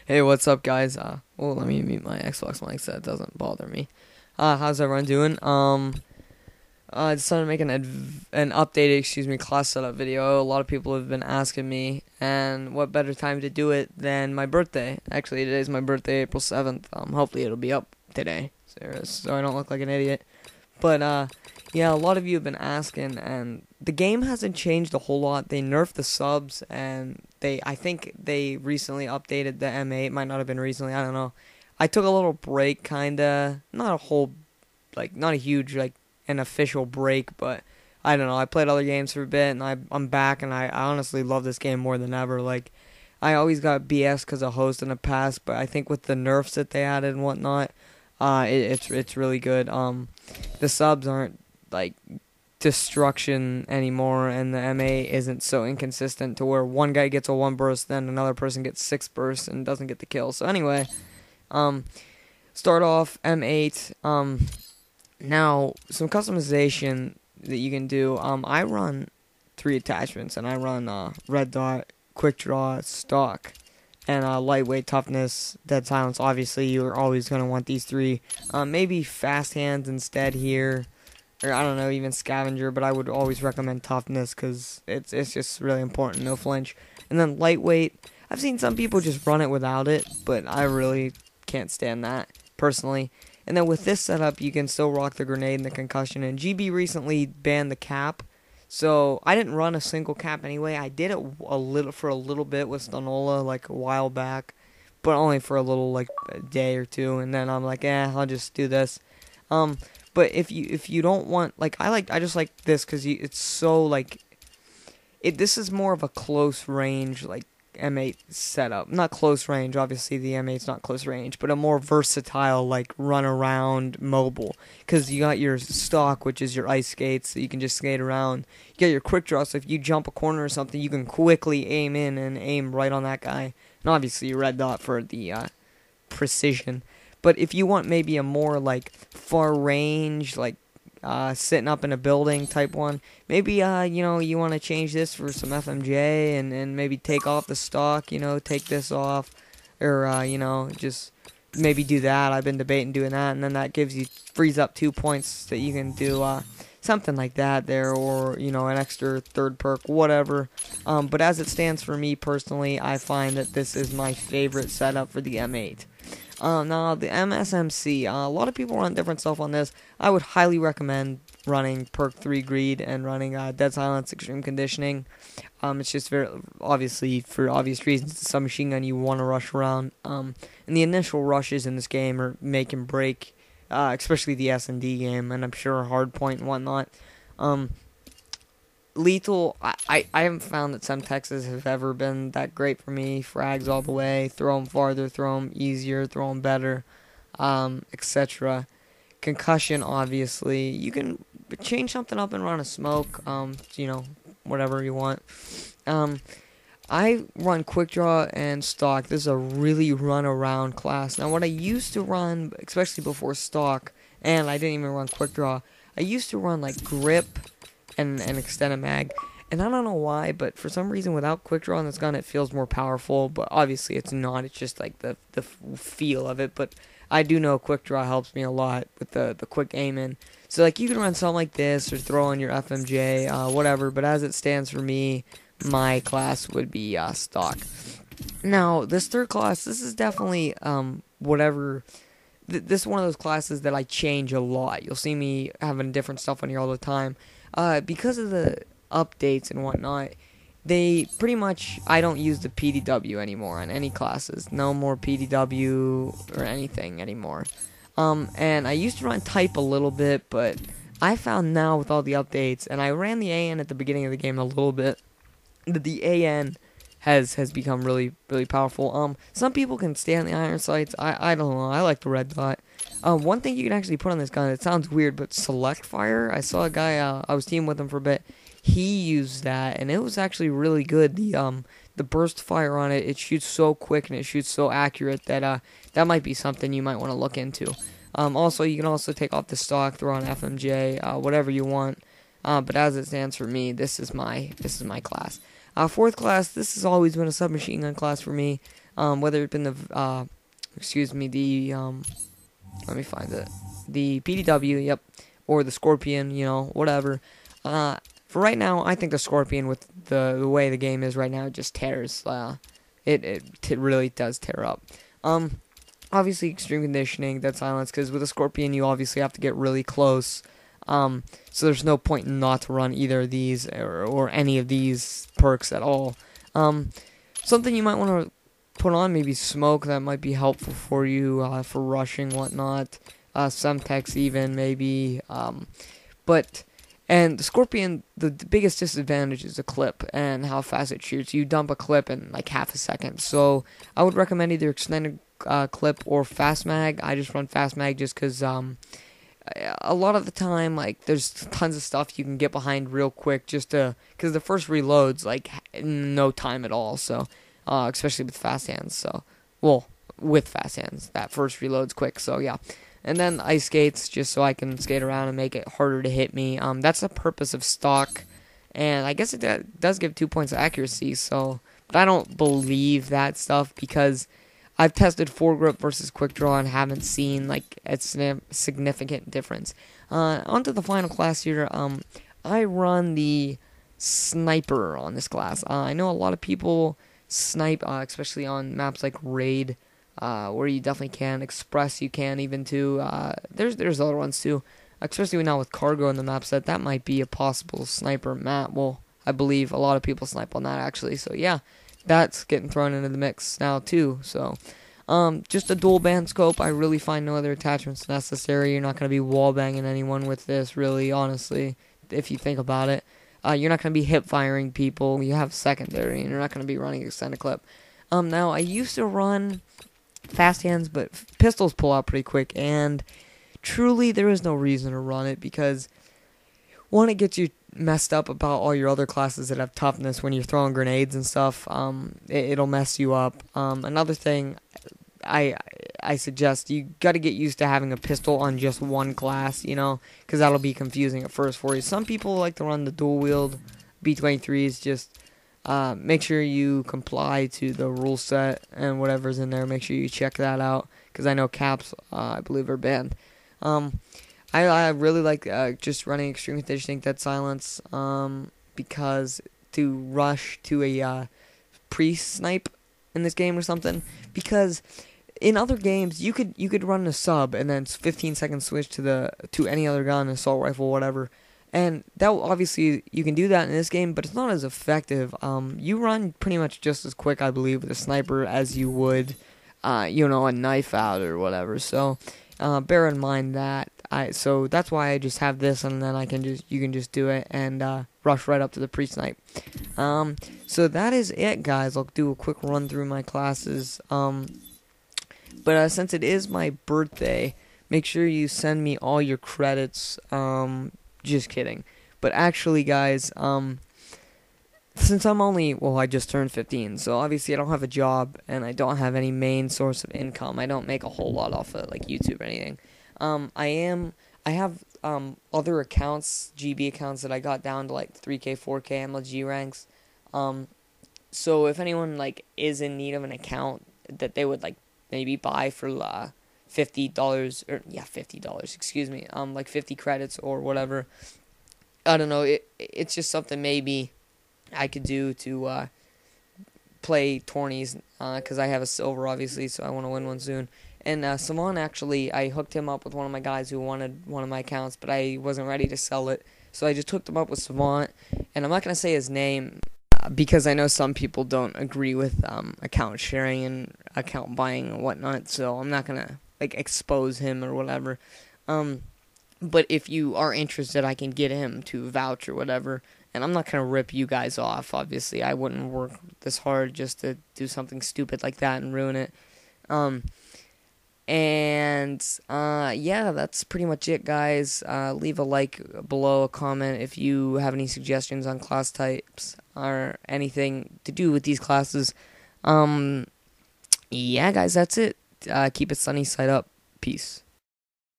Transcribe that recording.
Hey, what's up, guys? Well, let me mute my Xbox mic so that doesn't bother me. How's everyone doing? I decided to make an updated, class setup video. A lot of people have been asking me, and what better time to do it than my birthday? Actually, today's my birthday, April 7th. Hopefully it'll be up today, so I don't look like an idiot. But, yeah, a lot of you have been asking, and the game hasn't changed a whole lot. They nerfed the subs, and I think they recently updated the M8. Might not have been recently, I don't know. I took a little break, kinda. Not a whole, not a huge, an official break, but I don't know. I played other games for a bit, and I'm back, and I honestly love this game more than ever. I always got BS because of host in the past, but I think with the nerfs that they added and whatnot, it's really good. The subs aren't destruction anymore, and the MA isn't so inconsistent to where one guy gets a 1 burst, then another person gets 6 bursts and doesn't get the kill. So anyway, start off M8. Now some customization that you can do. I run 3 attachments, and I run red dot, quick draw, stock, and lightweight, toughness, dead silence. Obviously, you're always gonna want these 3. Maybe fast hands instead here. Or I don't know, even scavenger, but I would always recommend toughness because it's just really important, no flinch. And then lightweight, I've seen some people just run it without it, but I really can't stand that, personally. And then with this setup, you can still rock the grenade and the concussion, and GB recently banned the cap, so I didn't run a single cap anyway. I did it for a little bit with Stanola, a while back, but only for a little, a day or two, and then I'm like, I'll just do this. But if you don't want, I just like this because it's so, this is more of a close range, M8 setup. Not close range, obviously the M8's not close range, but a more versatile, run around mobile. Because you got your stock, which is your ice skates, so you can just skate around. You got your quick draw, so if you jump a corner or something, you can quickly aim in and aim right on that guy. And obviously your red dot for the precision. But if you want maybe a more far range, sitting up in a building type one, maybe you want to change this for some FMJ and maybe take off the stock, take this off, or just maybe do that. I've been debating doing that, and then that frees up 2 points that you can do something like that there, or an extra third perk, whatever. But as it stands for me personally, I find that this is my favorite setup for the M8. Now, the MSMC, a lot of people run different stuff on this. I would highly recommend running Perk 3 Greed and running Dead Silence Extreme Conditioning. It's just very, obviously, for obvious reasons, it's a submachine gun you want to rush around. And the initial rushes in this game are make and break, especially the S&D game, and I'm sure Hardpoint and whatnot. Lethal, I haven't found that some Texas have ever been that great for me. Frags all the way, throw them farther, throw them easier, throw them better, etc. Concussion, obviously. You can change something up and run a smoke, whatever you want. I run quick draw and stock. This is a really run around class. Now, what I used to run, especially before stock, and I didn't even run quick draw, I used to run grip and extended mag, and I don't know why, but for some reason without quick draw on this gun it feels more powerful, but obviously it's not. It's just the feel of it. But I do know quick draw helps me a lot with the quick aiming, so you can run something like this or throw on your FMJ, whatever. But as it stands for me, my class would be stock. Now this third class, this is definitely whatever. This is one of those classes that I change a lot. You'll see me having different stuff on here all the time. Because of the updates and whatnot, they pretty much, I don't use the PDW anymore on any classes. No more PDW or anything anymore. And I used to run type a little bit, but I found now with all the updates, and I ran the AN at the beginning of the game a little bit, that the AN has become really, really powerful. Some people can stand the iron sights. I don't know. I like the red dot. One thing you can actually put on this gun, it sounds weird, but select fire. I saw a guy, I was teaming with him for a bit. He used that, and it was actually really good. The burst fire on it, it shoots so quick and it shoots so accurate that that might be something you might want to look into. Also, you can also take off the stock, throw on FMJ, whatever you want. But as it stands for me, this is my class. Fourth class, this has always been a submachine gun class for me. whether it been the let me find it, the PDW, yep, or the Scorpion, whatever. For right now, I think the Scorpion, with the way the game is right now, just tears. It really does tear up. Obviously, extreme conditioning, dead silence, because with a Scorpion, you obviously have to get really close. So there's no point not to run either of these or any of these perks at all. Something you might want to put on, maybe smoke, that might be helpful for you for rushing, whatnot. Semtex even, maybe. And the Scorpion, the biggest disadvantage is the clip and how fast it shoots. You dump a clip in like half a second. So I would recommend either extended clip or fast mag. I just run fast mag just because a lot of the time, like, there's tons of stuff you can get behind real quick just because the first reload's like no time at all. So especially with fast hands. So, well, with fast hands, that first reload's quick. So yeah. And then ice skates, just so I can skate around and make it harder to hit me. That's the purpose of stock, and I guess it does give 2 points of accuracy. So, but I don't believe that stuff because I've tested foregrip versus quick draw and haven't seen like a significant difference. On to the final class here. I run the sniper on this class. I know a lot of people snipe, especially on maps like Raid. Where you definitely can. Express you can even too. There's other ones too. Especially now with cargo in the map set, that might be a possible sniper map. Well, I believe a lot of people snipe on that actually. So yeah, that's getting thrown into the mix now too. So just a dual band scope. I really find no other attachments necessary. You're not going to be wall banging anyone with this, really, honestly, if you think about it. You're not going to be hip firing people. You have secondary, and you're not going to be running extended clip. Now I used to run fast hands, but pistols pull out pretty quick, and truly there is no reason to run it because one, it gets you messed up about all your other classes that have toughness when you're throwing grenades and stuff. It'll mess you up. Another thing I suggest, you got to get used to having a pistol on just one class, because that'll be confusing at first for you. Some people like to run the dual wield B-23s. Just make sure you comply to the rule set and whatever's in there. Make sure you check that out, because I know caps, I believe, are banned. I really like just running extreme conditioning, dead silence, because to rush to a pre-snipe in this game or something, because in other games you could run a sub and then 15 seconds switch to any other gun, assault rifle, whatever. And that obviously you can do that in this game, but it's not as effective. You run pretty much just as quick, I believe, with a sniper as you would, a knife out or whatever. So bear in mind that. So that's why I just have this, and then you can just do it and rush right up to the pre-snipe. So that is it, guys. I'll do a quick run through my classes. But since it is my birthday, make sure you send me all your credits. Just kidding. But actually, guys, since I just turned 15, so obviously I don't have a job, and I don't have any main source of income. I don't make a whole lot off of, like, YouTube or anything. I have, other accounts, GB accounts, that I got down to, like, 3K, 4K MLG ranks. So if anyone, like, is in need of an account that they would, like, maybe buy for, $50, $50, excuse me, like 50 credits or whatever. I don't know, it's just something maybe I could do to play tourneys, because I have a silver, obviously, so I want to win one soon. And Simon, actually, I hooked him up with one of my guys who wanted one of my accounts, but I wasn't ready to sell it, so I just hooked him up with Savant, and I'm not going to say his name, because I know some people don't agree with account sharing and account buying and whatnot, so I'm not going to expose him or whatever. But if you are interested, I can get him to vouch or whatever. And I'm not going to rip you guys off, obviously. I wouldn't work this hard just to do something stupid like that and ruin it. Yeah, that's pretty much it, guys. Leave a like below, a comment if you have any suggestions on class types or anything to do with these classes. Yeah, guys, that's it. Keep it sunny side up. Peace.